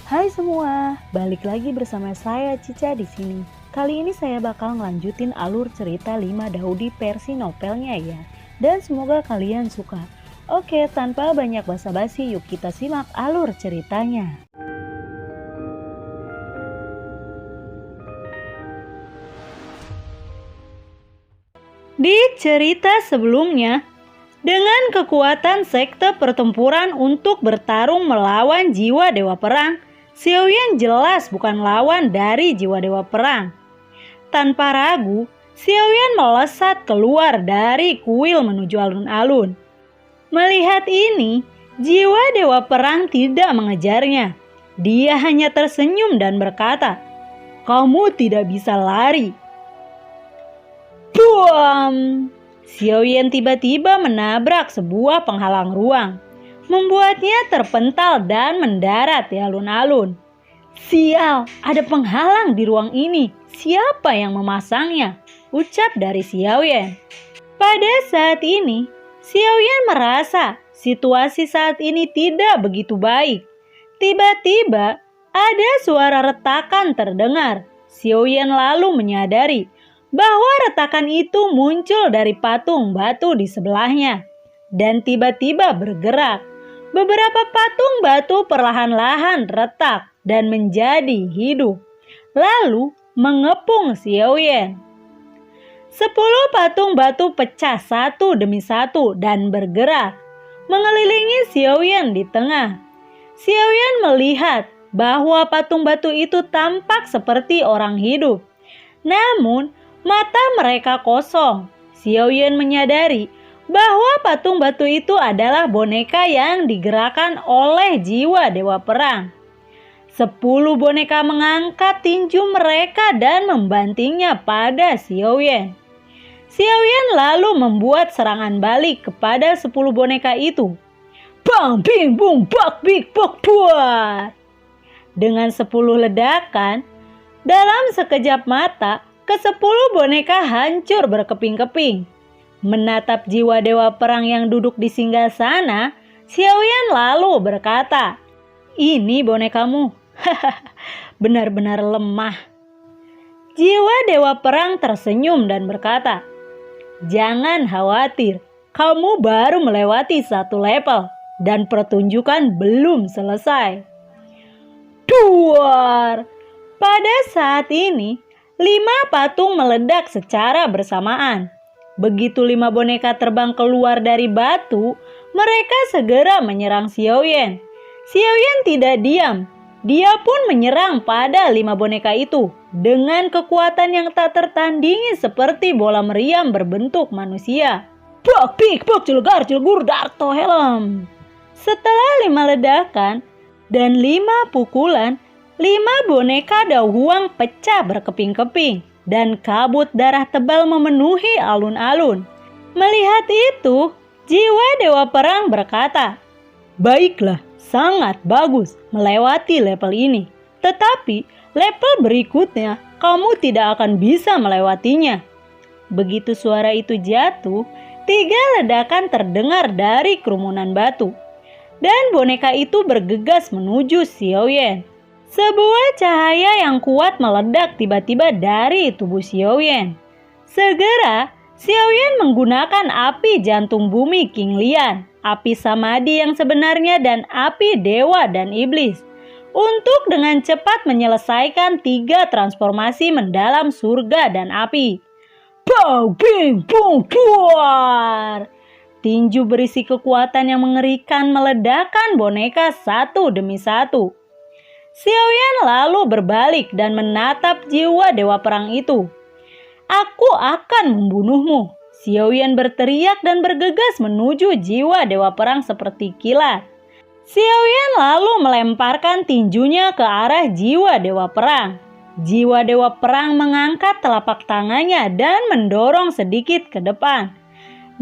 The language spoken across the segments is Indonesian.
Hai semua, balik lagi bersama saya Cica di sini. Kali ini saya bakal ngelanjutin alur cerita 5 Daudi versi novelnya ya. Dan semoga kalian suka. Oke, tanpa banyak basa-basi, yuk kita simak alur ceritanya. Di cerita sebelumnya, dengan kekuatan sekte pertempuran untuk bertarung melawan jiwa dewa perang, Xiaoyan jelas bukan lawan dari jiwa dewa perang. Tanpa ragu, Xiaoyan melesat keluar dari kuil menuju alun-alun. Melihat ini, jiwa dewa perang tidak mengejarnya. Dia hanya tersenyum dan berkata, "Kamu tidak bisa lari." Buam! Xiaoyan tiba-tiba menabrak sebuah penghalang ruang, membuatnya terpental dan mendarat di alun-alun. "Sial, ada penghalang di ruang ini. Siapa yang memasangnya?" ucap dari Xiaoyan. Pada saat ini, Xiaoyan merasa situasi saat ini tidak begitu baik. Tiba-tiba ada suara retakan terdengar. Xiaoyan lalu menyadari bahwa retakan itu muncul dari patung batu di sebelahnya dan tiba-tiba bergerak. Beberapa patung batu perlahan-lahan retak dan menjadi hidup, lalu mengepung Xiaoyan. 10 patung batu pecah satu demi satu dan bergerak, mengelilingi Xiaoyan di tengah. Xiaoyan melihat bahwa patung batu itu tampak seperti orang hidup, namun mata mereka kosong. Xiaoyan menyadari bahwa patung batu itu adalah boneka yang digerakkan oleh jiwa dewa perang. 10 boneka mengangkat tinju mereka dan membantingnya pada Xiaoyan. Xiaoyan lalu membuat serangan balik kepada 10 boneka itu. Bang, bing, bung, bak, bik, bok, buat. Dengan 10 ledakan, dalam sekejap mata, ke-10 boneka hancur berkeping-keping. Menatap jiwa dewa perang yang duduk di singgasana, Xiaoyan lalu berkata, "Ini bonekamu, benar-benar lemah." Jiwa dewa perang tersenyum dan berkata, "Jangan khawatir, kamu baru melewati 1 level dan pertunjukan belum selesai." Duar! Pada saat ini, 5 patung meledak secara bersamaan. Begitu 5 boneka terbang keluar dari batu, mereka segera menyerang Xiaoyan. Xiaoyan tidak diam. Dia pun menyerang pada 5 boneka itu dengan kekuatan yang tak tertandingi seperti bola meriam berbentuk manusia. Bak, pik, bak, cilegar, cilegur, darto, helm. Setelah 5 ledakan dan 5 pukulan, 5 boneka Dao Huang pecah berkeping-keping dan kabut darah tebal memenuhi alun-alun. Melihat itu, jiwa dewa perang berkata, "Baiklah, sangat bagus melewati level ini. Tetapi level berikutnya kamu tidak akan bisa melewatinya." Begitu suara itu jatuh, 3 ledakan terdengar dari kerumunan batu. Dan boneka itu bergegas menuju Xiaoyan. Sebuah cahaya yang kuat meledak tiba-tiba dari tubuh Xiaoyan. Segera, Xiaoyan menggunakan api jantung bumi King Lian, api samadhi yang sebenarnya dan api dewa dan iblis, untuk dengan cepat menyelesaikan 3 transformasi mendalam surga dan api. Bang, bing, bung, buar! Tinju berisi kekuatan yang mengerikan meledakkan boneka satu demi satu. Xiaoyan lalu berbalik dan menatap jiwa dewa perang itu. "Aku akan membunuhmu!" Xiaoyan berteriak dan bergegas menuju jiwa dewa perang seperti kilat. Xiaoyan lalu melemparkan tinjunya ke arah jiwa dewa perang. Jiwa dewa perang mengangkat telapak tangannya dan mendorong sedikit ke depan.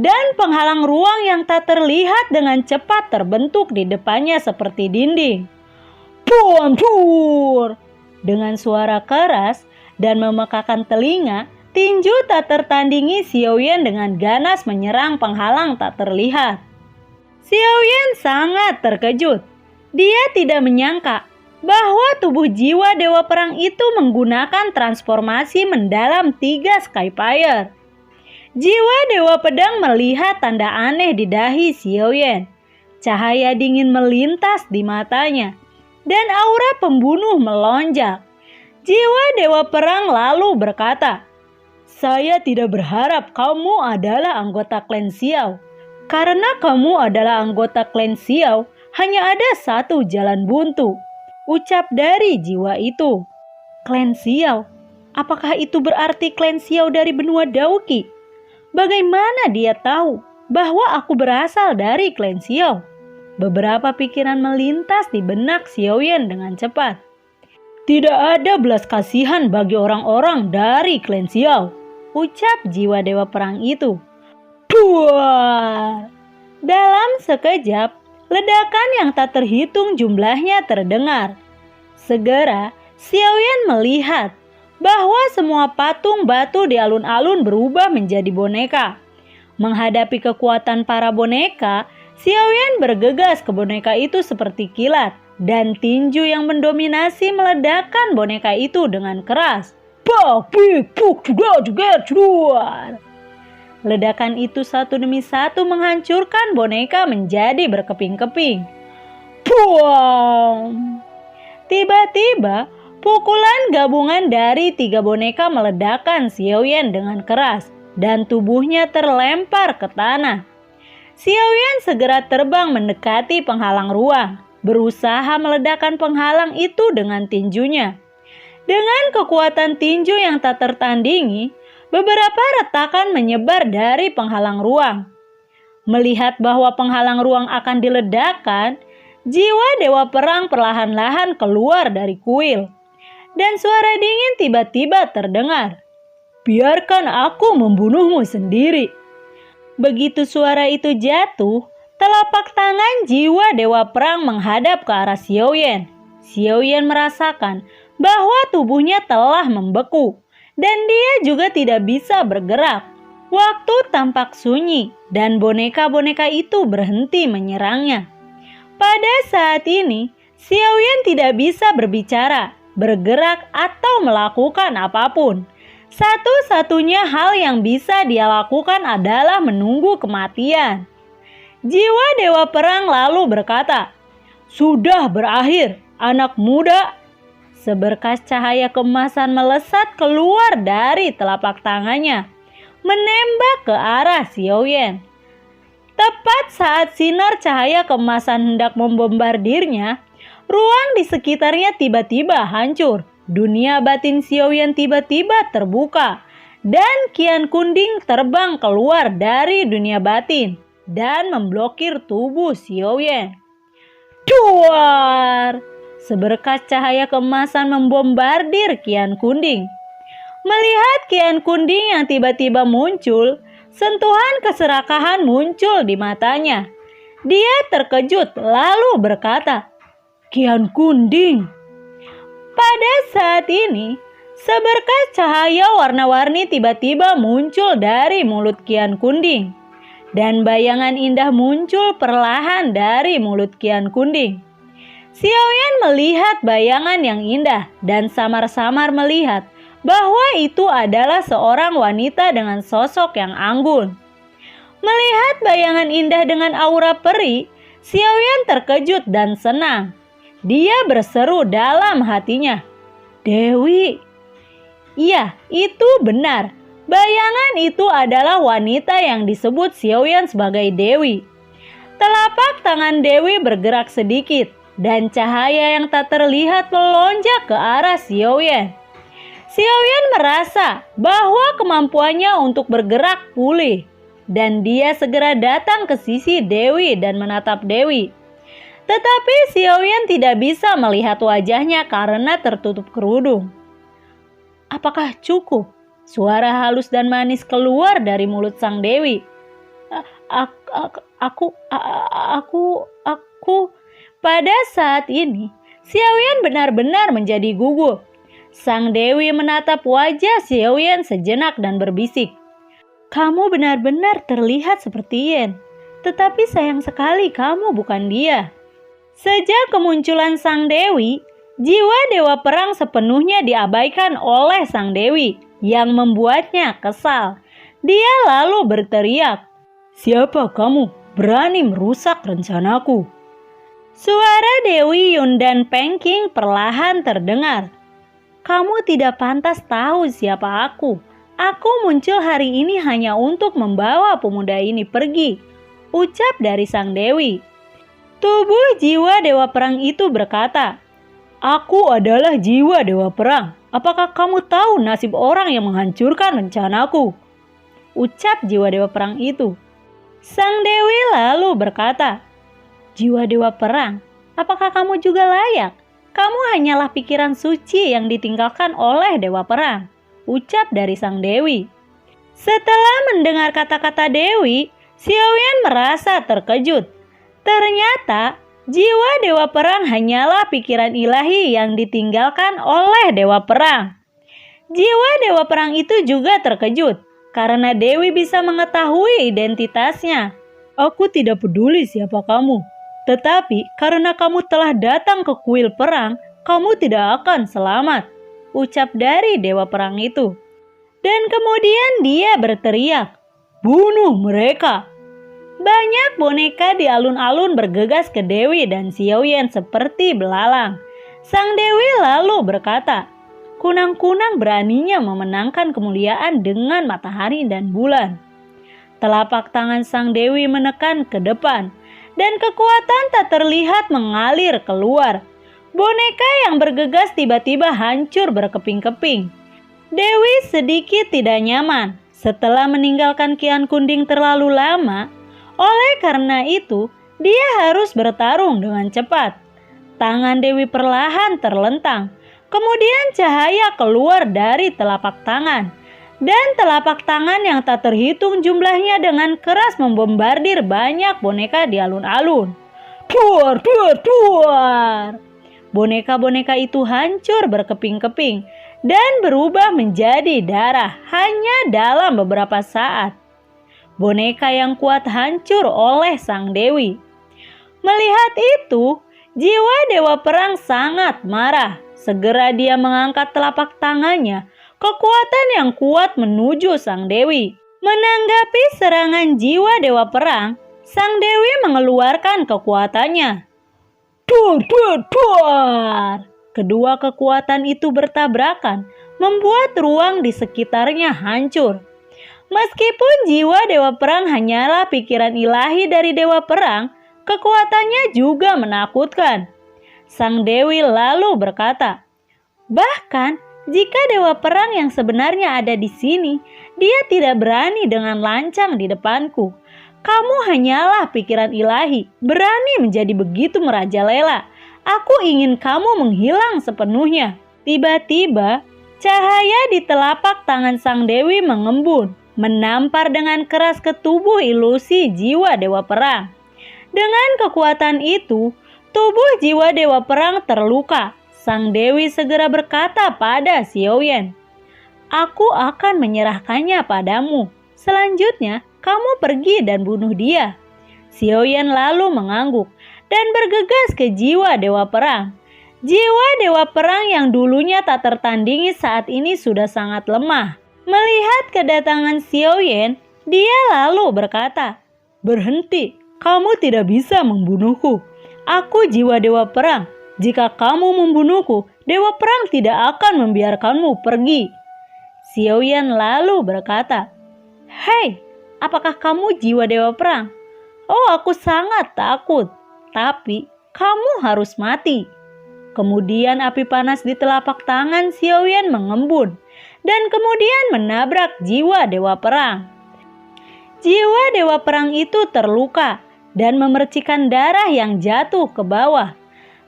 Dan penghalang ruang yang tak terlihat dengan cepat terbentuk di depannya seperti dinding. Buam-bur! Dengan suara keras dan memekakan telinga, tinju tak tertandingi Xiaoyan dengan ganas menyerang penghalang tak terlihat. Xiaoyan sangat terkejut. Dia tidak menyangka bahwa tubuh jiwa Dewa Perang itu menggunakan transformasi mendalam 3 Skyfire. Jiwa Dewa Pedang melihat tanda aneh di dahi Xiaoyan. Cahaya dingin melintas di matanya, dan aura pembunuh melonjak. Jiwa Dewa Perang lalu berkata, "Saya tidak berharap kamu adalah anggota klan Xiao. Karena kamu adalah anggota klan Xiao, hanya ada satu jalan buntu," ucap dari jiwa itu. Klan Xiao? Apakah itu berarti klan Xiao dari benua Dauki? Bagaimana dia tahu bahwa aku berasal dari klan Xiao? Beberapa pikiran melintas di benak Xiaoyan dengan cepat. Tidak ada belas kasihan bagi orang-orang dari klan Xiao, ucap jiwa Dewa Perang itu. Duar! Dalam sekejap, ledakan yang tak terhitung jumlahnya terdengar. Segera, Xiaoyan melihat bahwa semua patung batu di alun-alun berubah menjadi boneka. Menghadapi kekuatan para boneka, Xiaoyan bergegas ke boneka itu seperti kilat, dan tinju yang mendominasi meledakkan boneka itu dengan keras. Bak, bik, buk, juga, juar. Ledakan itu satu demi satu menghancurkan boneka menjadi berkeping-keping. Buang! Tiba-tiba, pukulan gabungan dari 3 boneka meledakkan Xiaoyan dengan keras, dan tubuhnya terlempar ke tanah. Xiaoyan segera terbang mendekati penghalang ruang, berusaha meledakkan penghalang itu dengan tinjunya. Dengan kekuatan tinju yang tak tertandingi, beberapa retakan menyebar dari penghalang ruang. Melihat bahwa penghalang ruang akan diledakkan, jiwa Dewa Perang perlahan-lahan keluar dari kuil. Dan suara dingin tiba-tiba terdengar. "Biarkan aku membunuhmu sendiri." Begitu suara itu jatuh, telapak tangan jiwa Dewa Perang menghadap ke arah Xiaoyan. Xiaoyan merasakan bahwa tubuhnya telah membeku, dan dia juga tidak bisa bergerak. Waktu tampak sunyi, dan boneka-boneka itu berhenti menyerangnya. Pada saat ini, Xiaoyan tidak bisa berbicara, bergerak, atau melakukan apapun. Satu-satunya hal yang bisa dia lakukan adalah menunggu kematian. Jiwa Dewa Perang lalu berkata, "Sudah berakhir, anak muda." Seberkas cahaya kemasan melesat keluar dari telapak tangannya, menembak ke arah Xiaoyan. Tepat saat sinar cahaya kemasan hendak membombardirnya, ruang di sekitarnya tiba-tiba hancur. Dunia batin Xiaoyan tiba-tiba terbuka, dan Qian Kunding terbang keluar dari dunia batin dan memblokir tubuh Xiaoyan. Duar! Seberkas cahaya kemasan membombardir Qian Kunding. Melihat Qian Kunding yang tiba-tiba muncul, sentuhan keserakahan muncul di matanya. Dia terkejut lalu berkata, "Qian Kunding." Pada saat ini, seberkas cahaya warna-warni tiba-tiba muncul dari mulut Qian Kunding. Dan bayangan indah muncul perlahan dari mulut Qian Kunding. Xiaoyan melihat bayangan yang indah dan samar-samar melihat bahwa itu adalah seorang wanita dengan sosok yang anggun. Melihat bayangan indah dengan aura peri, Xiaoyan terkejut dan senang. Dia berseru dalam hatinya, "Dewi." Iya, itu benar. Bayangan itu adalah wanita yang disebut Xiaoyan sebagai Dewi. Telapak tangan Dewi bergerak sedikit, dan cahaya yang tak terlihat melonjak ke arah Xiaoyan. Xiaoyan merasa bahwa kemampuannya untuk bergerak pulih, dan dia segera datang ke sisi Dewi dan menatap Dewi. Tetapi Xiaoyan tidak bisa melihat wajahnya karena tertutup kerudung. "Apakah cukup?" Suara halus dan manis keluar dari mulut sang Dewi. Aku. Pada saat ini, Xiaoyan benar-benar menjadi gugup. Sang Dewi menatap wajah Xiaoyan sejenak dan berbisik, "Kamu benar-benar terlihat seperti Yen, tetapi sayang sekali kamu bukan dia." Sejak kemunculan sang Dewi, Jiwa dewa perang sepenuhnya diabaikan oleh sang dewi yang membuatnya kesal. Dia lalu berteriak, "Siapa kamu berani merusak rencanaku?" Suara Dewi Yun dan Pengking perlahan terdengar. "Kamu tidak pantas tahu siapa aku. Aku muncul hari ini hanya untuk membawa pemuda ini pergi," ucap dari sang dewi. Tubuh jiwa dewa perang itu berkata, "Aku adalah jiwa dewa perang. Apakah kamu tahu nasib orang yang menghancurkan rencanaku?" ucap jiwa dewa perang itu. Sang dewi lalu berkata, "Jiwa dewa perang, apakah kamu juga layak? Kamu hanyalah pikiran suci yang ditinggalkan oleh dewa perang," ucap dari sang dewi. Setelah mendengar kata-kata dewi, Xiaoyan merasa terkejut. Ternyata jiwa dewa perang hanyalah pikiran ilahi yang ditinggalkan oleh dewa perang. Jiwa dewa perang itu juga terkejut karena dewi bisa mengetahui identitasnya. "Aku tidak peduli siapa kamu. Tetapi karena kamu telah datang ke kuil perang, kamu tidak akan selamat," ucap dari dewa perang itu. Dan kemudian dia berteriak, "Bunuh mereka!" Banyak boneka di alun-alun bergegas ke Dewi dan Xiaoyan seperti belalang. Sang dewi lalu berkata, "Kunang-kunang beraninya memenangkan kemuliaan dengan matahari dan bulan." Telapak tangan sang dewi menekan ke depan, dan kekuatan tak terlihat mengalir keluar. Boneka yang bergegas tiba-tiba hancur berkeping-keping. Dewi sedikit tidak nyaman setelah meninggalkan Kian Kunding terlalu lama. Oleh karena itu, dia harus bertarung dengan cepat. Tangan Dewi perlahan terlentang. Kemudian cahaya keluar dari telapak tangan. Dan telapak tangan yang tak terhitung jumlahnya dengan keras membombardir banyak boneka di alun-alun. Duar, duar, duar. Boneka-boneka itu hancur berkeping-keping dan berubah menjadi darah hanya dalam beberapa saat. Boneka yang kuat hancur oleh sang dewi. Melihat itu, jiwa dewa perang sangat marah. Segera dia mengangkat telapak tangannya. Kekuatan yang kuat menuju sang dewi. Menanggapi serangan jiwa dewa perang, sang dewi mengeluarkan kekuatannya. Duar, duar, duar. Kedua kekuatan itu bertabrakan, membuat ruang di sekitarnya hancur. Meskipun jiwa dewa perang hanyalah pikiran ilahi dari dewa perang, kekuatannya juga menakutkan. Sang dewi lalu berkata, "Bahkan jika dewa perang yang sebenarnya ada di sini, dia tidak berani dengan lancang di depanku. Kamu hanyalah pikiran ilahi, berani menjadi begitu merajalela. Aku ingin kamu menghilang sepenuhnya." Tiba-tiba, cahaya di telapak tangan sang dewi mengembun, menampar dengan keras ke tubuh ilusi jiwa dewa perang. Dengan kekuatan itu, tubuh jiwa dewa perang terluka. Sang dewi segera berkata pada Xiaoyan, "Aku akan menyerahkannya padamu. Selanjutnya, kamu pergi dan bunuh dia." Xiaoyan lalu mengangguk dan bergegas ke jiwa dewa perang. Jiwa dewa perang yang dulunya tak tertandingi saat ini sudah sangat lemah. Melihat kedatangan Xiaoyan, dia lalu berkata, "Berhenti, kamu tidak bisa membunuhku. Aku jiwa dewa perang. Jika kamu membunuhku, dewa perang tidak akan membiarkanmu pergi." Xiaoyan lalu berkata, "Hei, apakah kamu jiwa dewa perang? Oh, aku sangat takut. Tapi kamu harus mati." Kemudian api panas di telapak tangan Xiaoyan mengembun dan kemudian menabrak jiwa dewa perang. Jiwa dewa perang itu terluka dan memercikan darah yang jatuh ke bawah.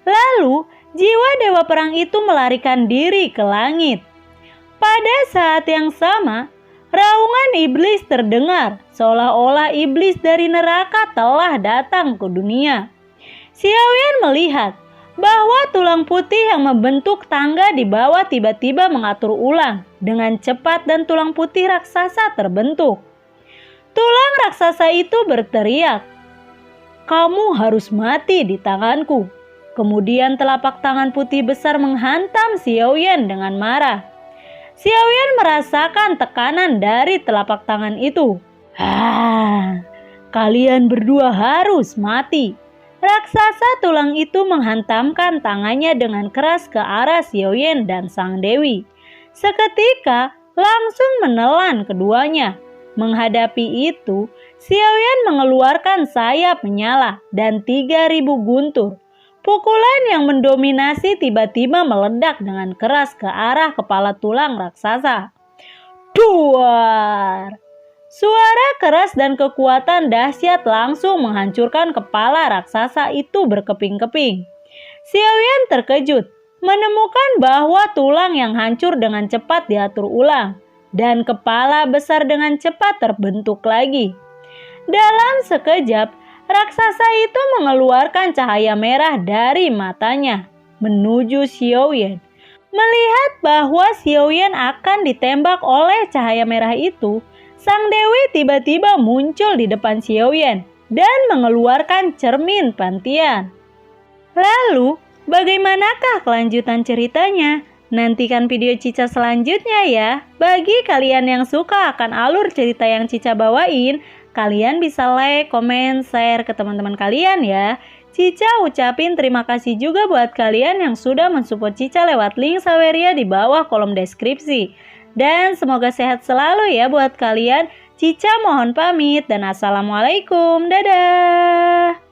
Lalu jiwa dewa perang itu melarikan diri ke langit. Pada saat yang sama, raungan iblis terdengar, seolah-olah iblis dari neraka telah datang ke dunia. Xiaoyan melihat bahwa tulang putih yang membentuk tangga di bawah tiba-tiba mengatur ulang dengan cepat dan tulang putih raksasa terbentuk. Tulang raksasa itu berteriak, "Kamu harus mati di tanganku." Kemudian telapak tangan putih besar menghantam Xiaoyan dengan marah. Xiaoyan merasakan tekanan dari telapak tangan itu. Kalian berdua harus mati. Raksasa tulang itu menghantamkan tangannya dengan keras ke arah Xiaoyan dan sang dewi. Seketika langsung menelan keduanya. Menghadapi itu, Xiaoyan mengeluarkan sayap menyala dan 3.000 guntur. Pukulan yang mendominasi tiba-tiba meledak dengan keras ke arah kepala tulang raksasa. Duar! Suara keras dan kekuatan dahsyat langsung menghancurkan kepala raksasa itu berkeping-keping. Xiaoyan terkejut menemukan bahwa tulang yang hancur dengan cepat diatur ulang dan kepala besar dengan cepat terbentuk lagi. Dalam sekejap, raksasa itu mengeluarkan cahaya merah dari matanya menuju Xiaoyan. Melihat bahwa Xiaoyan akan ditembak oleh cahaya merah itu, sang dewi tiba-tiba muncul di depan Xiaoyan dan mengeluarkan cermin pantian. Lalu, bagaimanakah kelanjutan ceritanya? Nantikan video Cica selanjutnya ya. Bagi kalian yang suka akan alur cerita yang Cica bawain, kalian bisa like, komen, share ke teman-teman kalian ya. Cica ucapin terima kasih juga buat kalian yang sudah mensupport Cica lewat link Saweria di bawah kolom deskripsi. Dan semoga sehat selalu ya buat kalian. Cica mohon pamit dan assalamualaikum. Dadah.